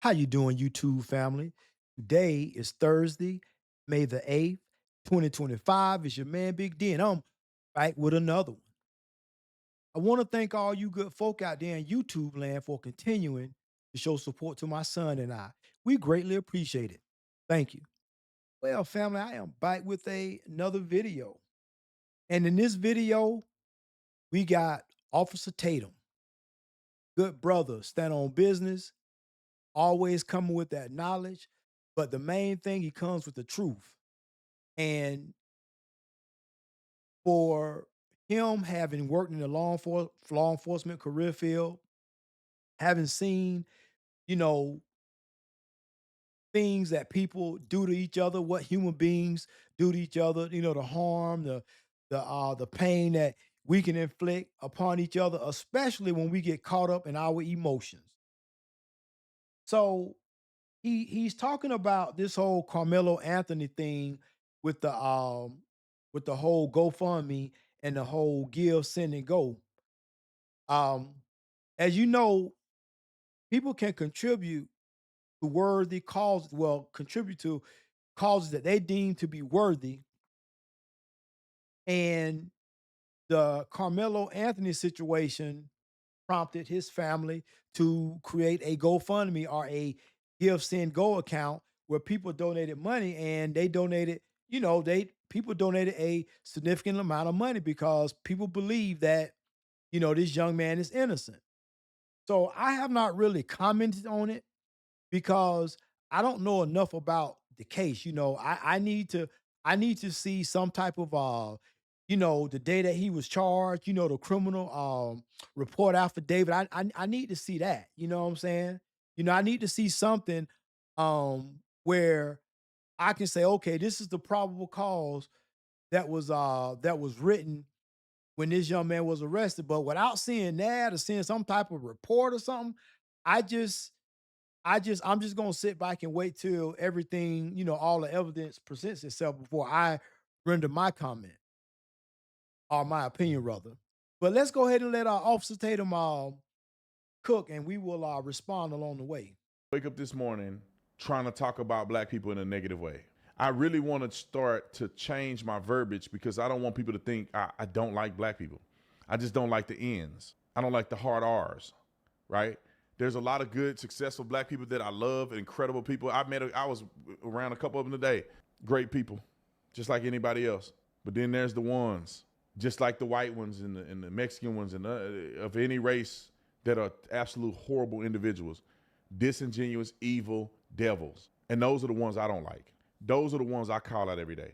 How you doing, YouTube family? Today is Thursday, May the 8th, 2025. It's your man Big D, and I'm back with another one. I want to thank all you good folk out there in YouTube land for continuing to show support to my son and I. We greatly appreciate it. Thank you. Well, family, I am back with another video. And in this video, we got Officer Tatum, good brother, stand on business, always coming with that knowledge. But the main thing, he comes with the truth. And for him having worked in the law enforcement career field, having seen, you know, things that people do to each other, what human beings do to each other, the harm, the pain that we can inflict upon each other, especially when we get caught up in our emotions. So he's talking about this whole Carmelo Anthony thing with the whole GoFundMe and the whole give, send, and go. Um, as you know, people can contribute to worthy causes. Well, contribute to causes that they deem to be worthy. And the Carmelo Anthony situation prompted his family to create a GoFundMe or a Give Send Go account where people donated money, and they donated, they people donated a significant amount of money because people believe that, this young man is innocent. So I have not really commented on it because I don't know enough about the case. I need to see some type of the day that he was charged, the criminal report affidavit. I need to see that. You know what I'm saying? I need to see something where I can say, okay, this is the probable cause that was written when this young man was arrested. But without seeing that or seeing some type of report or something, I just I'm just gonna sit back and wait till everything, all the evidence presents itself before I render my comment or my opinion rather. But let's go ahead and let our Officer Tatum cook, and we will respond along the way. Wake up this morning trying to talk about black people in a negative way. I really want to start to change my verbiage because I don't want people to think I don't like black people. I just don't like the N's. I don't like the hard R's, right? There's a lot of good, successful black people that I love, incredible people. I was around a couple of them today. Great people, just like anybody else. But then there's the ones, just like the white ones and the Mexican ones and of any race that are absolute horrible individuals, disingenuous, evil devils. And those are the ones I don't like. Those are the ones I call out every day.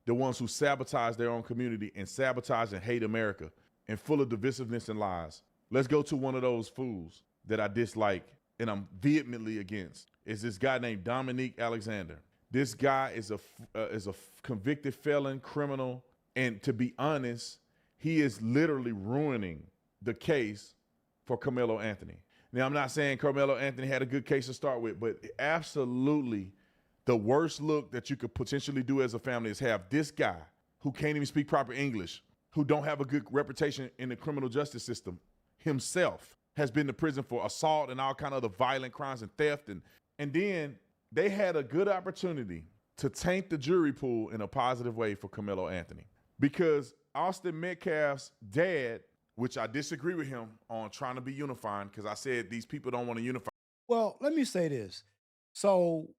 The ones who sabotage their own community and sabotage and hate America and full of divisiveness and lies. Let's go to one of those fools that I dislike and I'm vehemently against. Is this guy named Dominique Alexander. This guy is a convicted felon, criminal, and to be honest, he is literally ruining the case for Carmelo Anthony. Now, I'm not saying Carmelo Anthony had a good case to start with, but absolutely the worst look that you could potentially do as a family is have this guy who can't even speak proper English, who don't have a good reputation in the criminal justice system, himself has been to prison for assault and all kind of other violent crimes and theft. And then they had a good opportunity to taint the jury pool in a positive way for Carmelo Anthony. Because Austin Metcalf's dad, which I disagree with him on trying to be unifying, because I said these people don't want to unify. Well, let me say this. So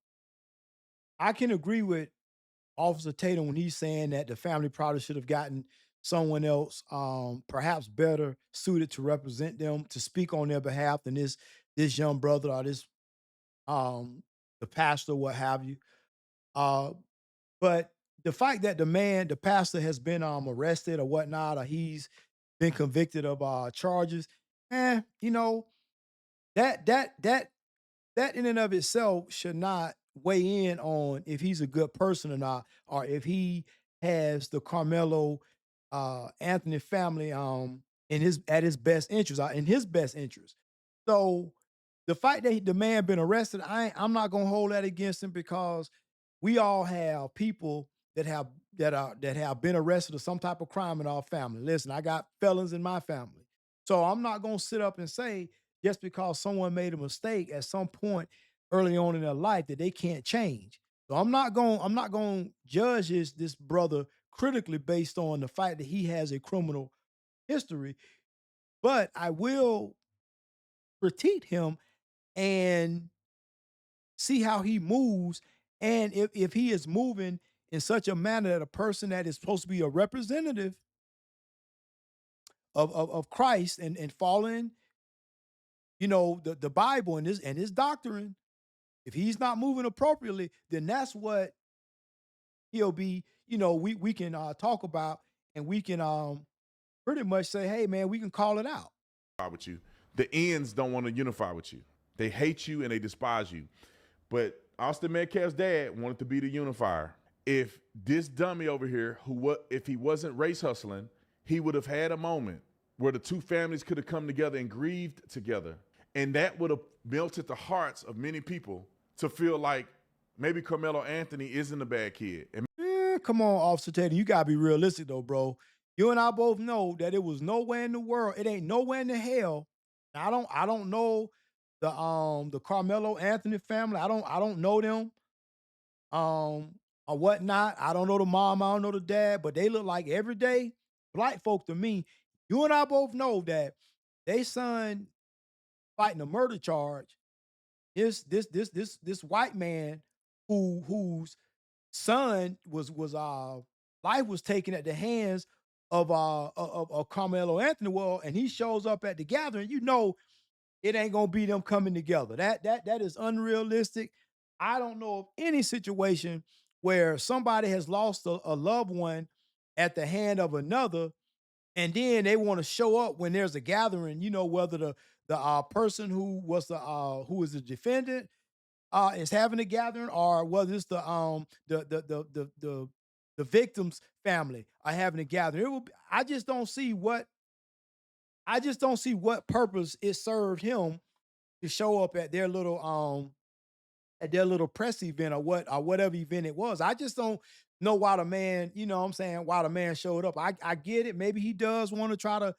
I can agree with Officer Tatum when he's saying that the family probably should have gotten someone else, perhaps better suited to represent them, to speak on their behalf than this young brother or this um the pastor, what have you. Uh, but the fact that the pastor has been arrested or whatnot, or he's been convicted of charges, eh, that that that that in and of itself should not weigh in on if he's a good person or not, or if he has the Carmelo Anthony family in his best interest. So the fact that the man been arrested, I'm not gonna hold that against him because we all have people that have been arrested of some type of crime in our family. Listen, I got felons in my family. So I'm not gonna sit up and say just because someone made a mistake at some point early on in their life that they can't change. So I'm not going to judge this brother critically based on the fact that he has a criminal history, but I will critique him and see how he moves, and if he is moving in such a manner that a person that is supposed to be a representative of Christ and following, the Bible and his doctrine, if he's not moving appropriately, then that's what he'll be, we can talk about, and we can pretty much say, hey man, we can call it out. With you. The ends don't want to unify with you. They hate you and they despise you. But Austin Metcalf's dad wanted to be the unifier. If this dummy over here, if he wasn't race hustling, he would have had a moment where the two families could have come together and grieved together. And that would have melted the hearts of many people to feel like maybe Carmelo Anthony isn't a bad kid. And Come on, Officer Tatum, you gotta be realistic though, bro. You and I both know that it was nowhere in the world. It ain't nowhere in the hell. I don't know the Carmelo Anthony family. I don't know them. Or whatnot. I don't know the mom, I don't know the dad, but they look like everyday black folk to me. You and I both know that they son fighting a murder charge. This white man whose son was life was taken at the hands of Carmelo Anthony. Well, and he shows up at the gathering, it ain't gonna be them coming together. That is unrealistic. I don't know of any situation where somebody has lost a loved one at the hand of another, and then they want to show up when there's a gathering. Whether the person who is the defendant is having a gathering, or whether it's the victim's family are having a gathering. I just don't see what purpose it served him to show up at their little press event, or whatever event it was. I just don't know why the man, what I'm saying, why the man showed up. I get it. Maybe he does want to try to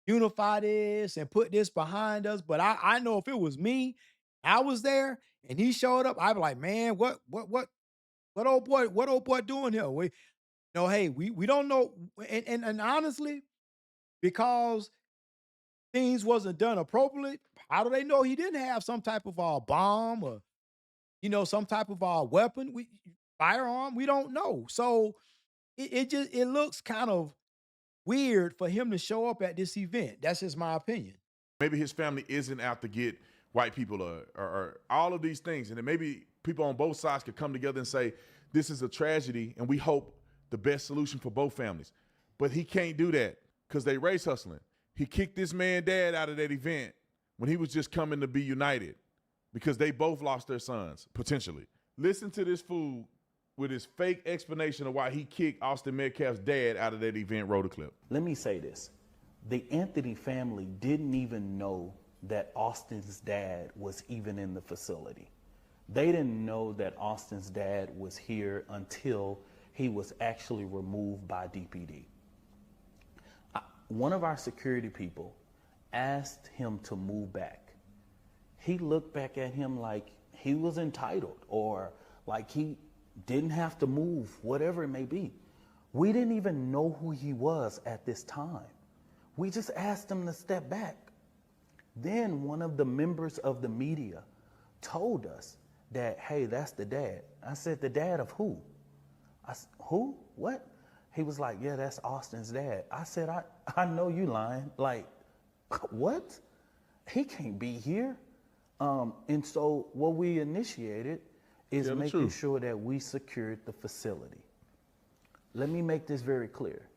unify this and put this behind us. But I know if it was me, I was there and he showed up, I'd be like, man, what old boy doing here? Hey, we don't know. And honestly, because things wasn't done appropriately, how do they know he didn't have some type of bomb, or some type of weapon, firearm? We don't know. So it looks kind of weird for him to show up at this event. That's just my opinion. maybe his family isn't out to get white people or all of these things. And then maybe people on both sides could come together and say, this is a tragedy and we hope the best solution for both families. But he can't do that because they race hustling. He kicked this man dad out of that event when he was just coming to be united because they both lost their sons, potentially. Listen to this fool with his fake explanation of why he kicked Austin Metcalf's dad out of that event. Roll the clip. Let me say this. The Anthony family didn't even know that Austin's dad was even in the facility. They didn't know that Austin's dad was here until he was actually removed by DPD. One of our security people asked him to move back. He looked back at him like he was entitled or like he didn't have to move, whatever it may be. We didn't even know who he was at this time. We just asked him to step back. Then one of the members of the media told us that, hey, that's the dad. I said, the dad of who? I said, who? What? He was like, yeah, that's Austin's dad. I said, I know you lying. Like, what? He can't be here. And so what we initiated is making sure that we secured the facility. Let me make this very clear.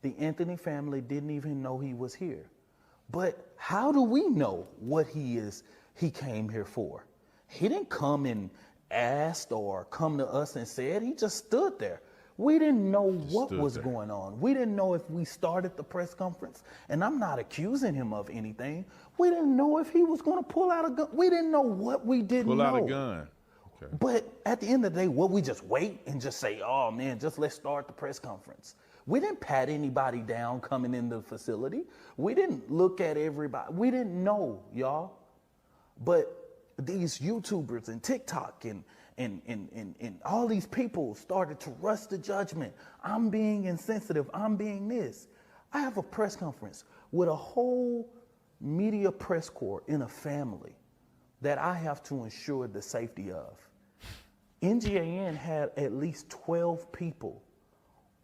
The Anthony family didn't even know he was here. But how do we know what he came here for? He didn't come and asked or come to us and said, he just stood there. We didn't know what was going on. We didn't know if we started the press conference, and I'm not accusing him of anything. We didn't know if he was going to pull out a gun. We didn't know what we didn't know. Pull out a gun. Okay. But at the end of the day, will we just wait and just say, oh man, just let's start the press conference? We didn't pat anybody down coming in the facility. We didn't look at everybody. We didn't know, y'all. But these YouTubers and TikTok and all these people started to rush to judgment. I'm being insensitive. I'm being this. I have a press conference with a whole media press corps in a family that I have to ensure the safety of. NGAN had at least 12 people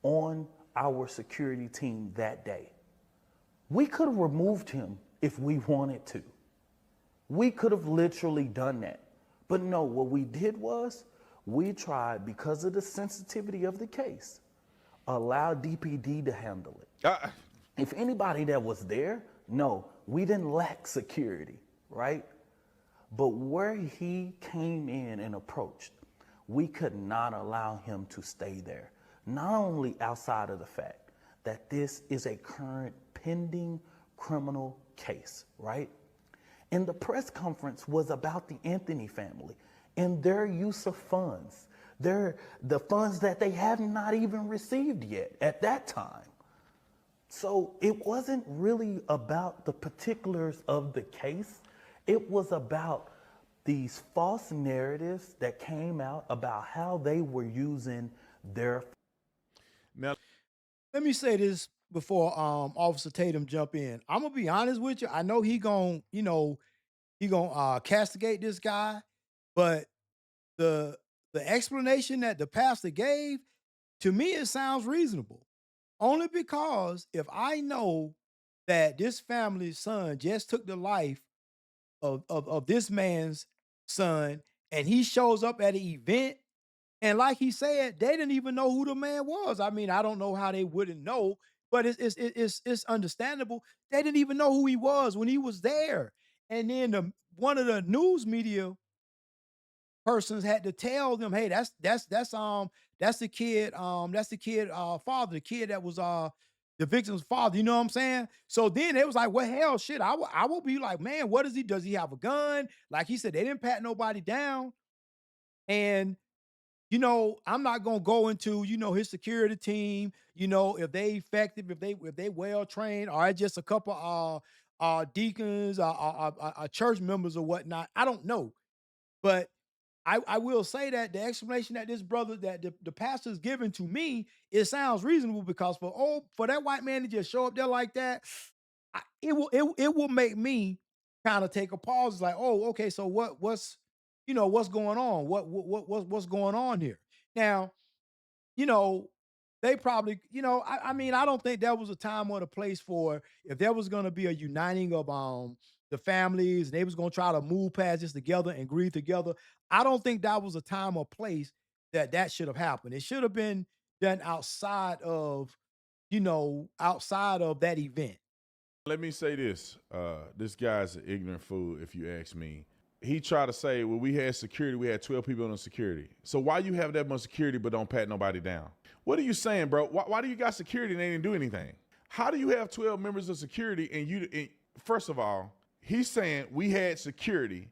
on our security team that day. We could have removed him if we wanted to. We could have literally done that. But no, what we did was we tried, because of the sensitivity of the case, allow DPD to handle it. If anybody that was there, no, we didn't lack security, right? But where he came in and approached, we could not allow him to stay there. Not only outside of the fact that this is a current pending criminal case, right? And the press conference was about the Anthony family and their use of funds. The funds that they have not even received yet at that time. So it wasn't really about the particulars of the case. It was about these false narratives that came out about how they were using their. Now, Let me say this before Officer Tatum jump in. I'm gonna be honest with you. I know he gonna castigate this guy, but the the explanation that the pastor gave, to me, it sounds reasonable. Only because if I know that this family's son just took the life of this man's son, and he shows up at an event, and like he said, they didn't even know who the man was. I mean, I don't know how they wouldn't know, but it's understandable. They didn't even know who he was when he was there. And then one of the news media persons had to tell them, "Hey, that's the kid, father, the kid that was the victim's father." You know what I'm saying? So then it was like, "Well, hell, shit." I will be like, "Man, what is he? Does he have a gun?" Like he said, they didn't pat nobody down, and I'm not gonna go into, his security team, if they effective, if they well trained, or it's just a couple deacons, church members or whatnot. I don't know. But I will say that the explanation that this brother, that the pastor is giving to me, it sounds reasonable, because for that white man to just show up there like that, it will make me kind of take a pause. It's like, oh, okay, so what's going on? What's going on here? Now, you know, they probably, I mean, I don't think there was a time or a place for, if there was gonna be a uniting of the families, and they was gonna try to move past this together and grieve together. I don't think that was a time or place that should have happened. It should have been done outside of that event. let me say this. This guy's an ignorant fool, if you ask me. He tried to say, well, we had security. We had 12 people on the security. So why you have that much security but don't pat nobody down? What are you saying, bro? Why do you got security and they didn't do anything? How do you have 12 members of security first of all, he's saying we had security,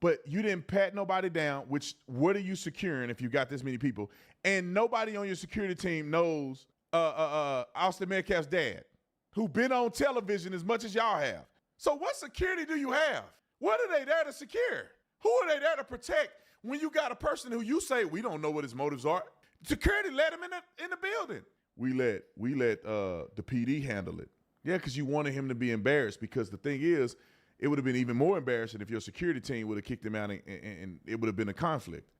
but you didn't pat nobody down, which, what are you securing if you got this many people? And nobody on your security team knows Austin Metcalf's dad, who been on television as much as y'all have. So what security do you have? What are they there to secure? Who are they there to protect when you got a person who you say we don't know what his motives are? Security let him in the building. We let the PD handle it. Yeah, because you wanted him to be embarrassed, because the thing is, it would have been even more embarrassing if your security team would have kicked him out and it would have been a conflict.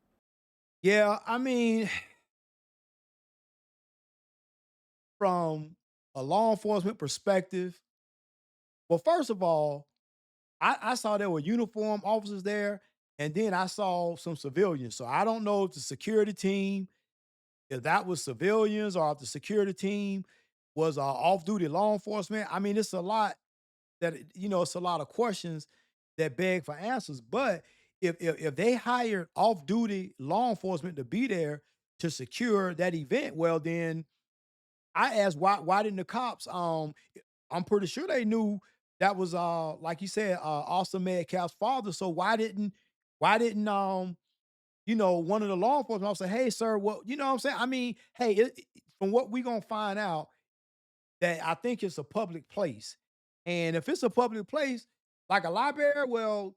Yeah, I mean, from a law enforcement perspective, well, first of all, I saw there were uniformed officers there, and then I saw some civilians. So I don't know if the security team, if that was civilians, or if the security team was off-duty law enforcement. I mean, it's a lot it's a lot of questions that beg for answers. But if they hired off-duty law enforcement to be there to secure that event, well, then I asked, why didn't the cops, I'm pretty sure they knew that was like you said, Austin Metcalf's father. So why didn't one of the law enforcement officers say, "Hey sir, what," you know what I'm saying? I mean, hey, from what we gonna find out, that I think it's a public place. And if it's a public place, like a library, well,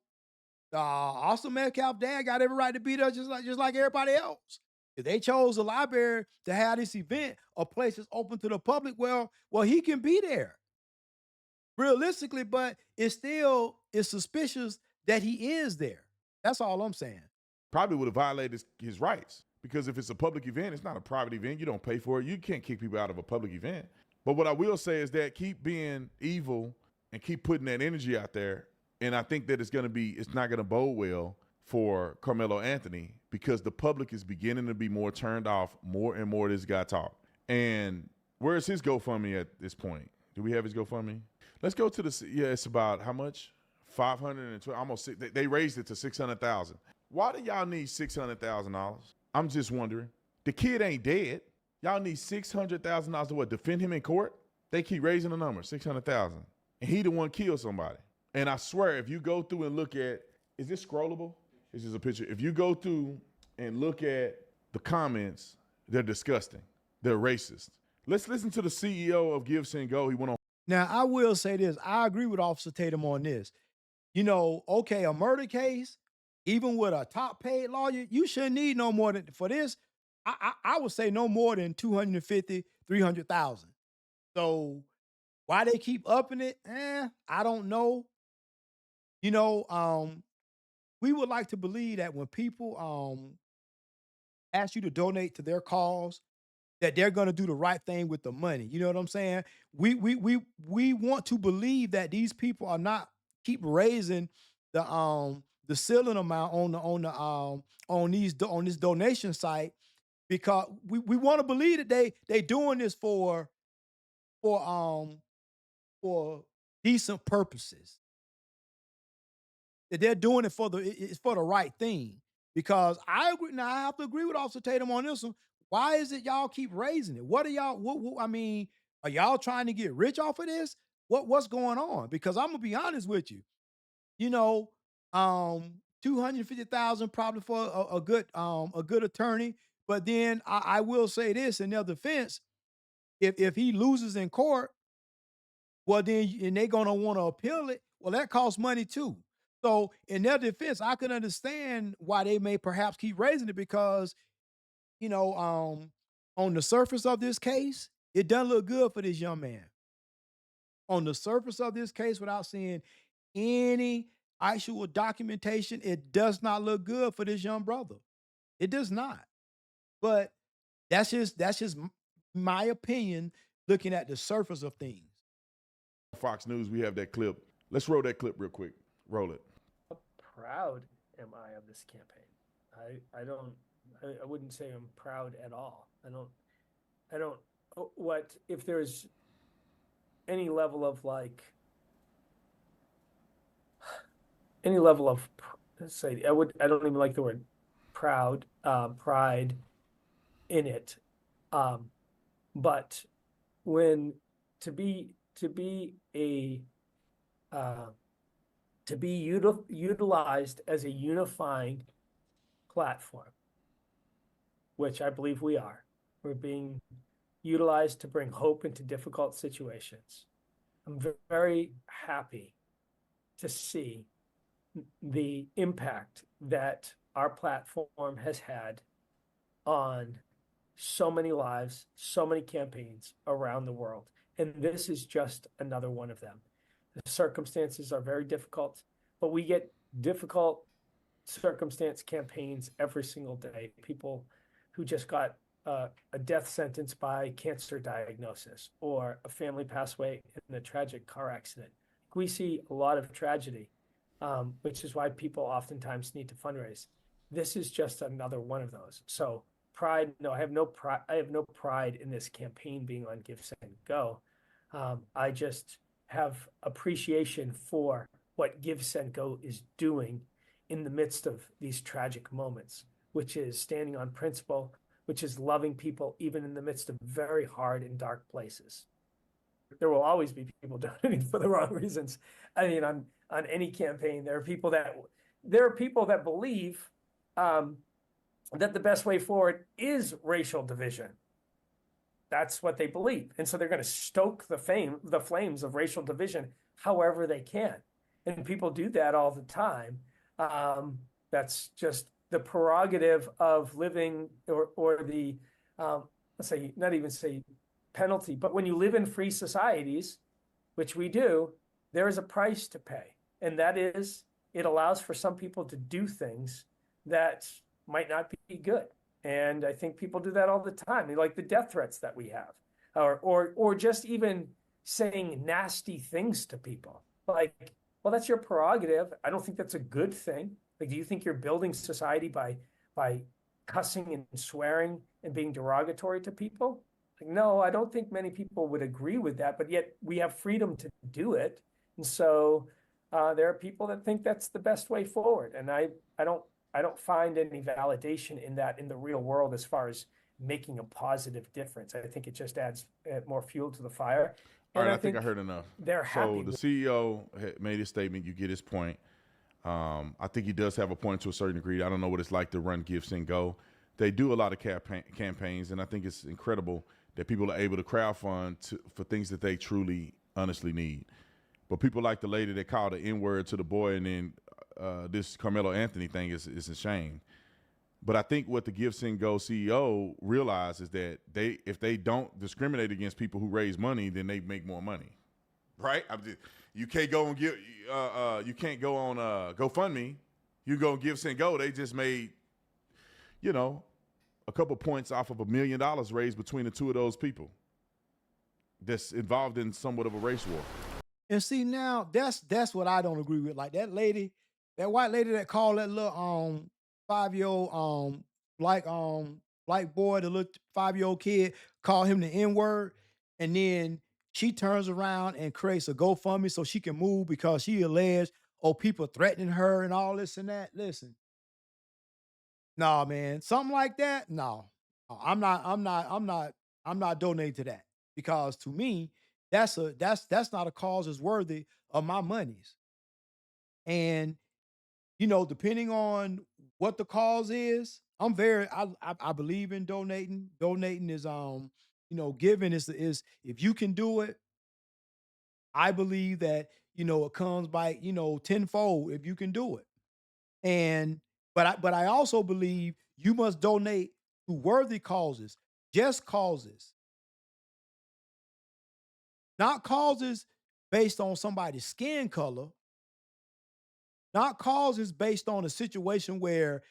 Austin Metcalf dad got every right to be there just like everybody else. If they chose the library to have this event, a place that's open to the public, well, he can be there realistically, but it's suspicious that he is there. That's all I'm saying. Probably would have violated his rights because if it's a public event, it's not a private event. You don't pay for it. You can't kick people out of a public event. But what I will say is that keep being evil and keep putting that energy out there. And I think that it's not going to bode well for Carmelo Anthony because the public is beginning to be more turned off more and more this guy talk. And where's his GoFundMe at this point? Do we have his GoFundMe? Let's go to it's about how much? 520, almost six, they raised it to 600,000. Why do y'all need $600,000? I'm just wondering. The kid ain't dead. Y'all need $600,000 to what? Defend him in court? They keep raising the number, 600,000. And he the one killed somebody. And I swear, if you go through and look at, is this scrollable? This is a picture. If you go through and look at the comments, they're disgusting. They're racist. Let's listen to the CEO of Give, Send, Go. He went on. Now, I will say this. I agree with Officer Tatum on this. Okay, a murder case, even with a top paid lawyer, you shouldn't need no more than for this. I would say no more than 250, 300,000. So why they keep upping it? I don't know. We would like to believe that when people ask you to donate to their cause, that they're going to do the right thing with the money. You know what I'm saying? We want to believe that these people are not keep raising the ceiling amount on this donation site because we want to believe that they doing this for for decent purposes. That they're doing it it's for the right thing. Because I agree. Now I have to agree with Officer Tatum on this one. Why is it y'all keep raising it? What are y'all? I mean, are y'all trying to get rich off of this? What's going on? Because I'm gonna be honest with you. You know, 250,000 probably for a good attorney. But then I will say this in their defense: if he loses in court, well then and they're gonna want to appeal it. Well, that costs money too. So in their defense, I can understand why they may perhaps keep raising it because you know, on the surface of this case, it doesn't look good for this young man. On the surface of this case, without seeing any actual documentation, it does not look good for this young brother. It does not. But that's just my opinion looking at the surface of things. Fox News, we have that clip. Let's roll that clip real quick. Roll it. How proud am I of this campaign? I wouldn't say I'm proud at all. I don't, what, if there's any level of say, I don't even like the word proud, pride in it. But when to be utilized as a unifying platform, which I believe we are. We're being utilized to bring hope into difficult situations. I'm very happy to see the impact that our platform has had on so many lives, so many campaigns around the world. And this is just another one of them. The circumstances are very difficult, but we get difficult circumstance campaigns every single day. People who just got a death sentence by cancer diagnosis or a family pass away in a tragic car accident. We see a lot of tragedy, which is why people oftentimes need to fundraise. This is just another one of those. So pride, no, I have no pride in this campaign being on Give, Send, Go. I just have appreciation for what Give, Send, Go is doing in the midst of these tragic moments, which is standing on principle, which is loving people even in the midst of very hard and dark places. There will always be people donating for the wrong reasons. I mean, on any campaign, there are people that believe that the best way forward is racial division. That's what they believe, and so they're going to stoke the flames of racial division however they can, and people do that all the time. That's just the prerogative of living, or the, let's say, not even say penalty, but when you live in free societies, which we do, there is a price to pay. And that is, it allows for some people to do things that might not be good. And I think people do that all the time, like the death threats that we have, or just even saying nasty things to people. Like, well, that's your prerogative. I don't think that's a good thing. Like, do you think you're building society by cussing and swearing and being derogatory to people? Like, no, I don't think many people would agree with that, but yet we have freedom to do it. And so there are people that think that's the best way forward. And I don't find any validation in that in the real world as far as making a positive difference. I think it just adds more fuel to the fire. All And right, I I think I think heard enough. they're So happy the with. CEO made his statement. You get his point. I think he does have a point to a certain degree. I don't know what it's like to run Gifts and Go. They do a lot of campaigns, and I think it's incredible that people are able to crowdfund for things that they truly, honestly need. But people like the lady that called the N-word to the boy, and then this Carmelo Anthony thing is a shame. But I think what the Gifts and Go CEO realizes is that if they don't discriminate against people who raise money, then they make more money, right? You can't go and you can't go on GoFundMe. You go Gifts and Go. They just made, a couple points off of $1 million raised between the two of those people that's involved in somewhat of a race war. And see now that's what I don't agree with. Like that lady, that white lady that called that little 5-year-old black boy, the little 5-year-old kid, called him the N-word, and then she turns around and creates a GoFundMe so she can move because she alleged, oh, people threatening her and all this and that. Listen, nah, man, something like that, no. I'm not donating to that because to me, that's not a cause that's worthy of my monies. And depending on what the cause is, I believe in donating. Donating is giving is if you can do it, I believe that it comes by tenfold if you can do it. And but I also believe you must donate to worthy causes, just causes, not causes based on somebody's skin color, not causes based on a situation where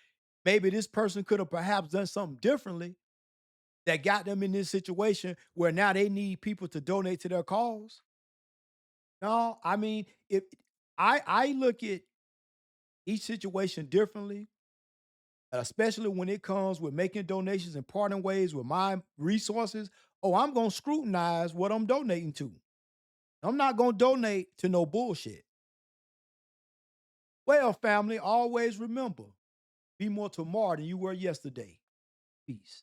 maybe this person could have perhaps done something differently that got them in this situation where now they need people to donate to their cause. No, I mean, if I look at each situation differently, especially when it comes with making donations and parting ways with my resources. Oh, I'm going to scrutinize what I'm donating to. I'm not going to donate to no bullshit. Well, family, always remember, be more tomorrow than you were yesterday. Peace.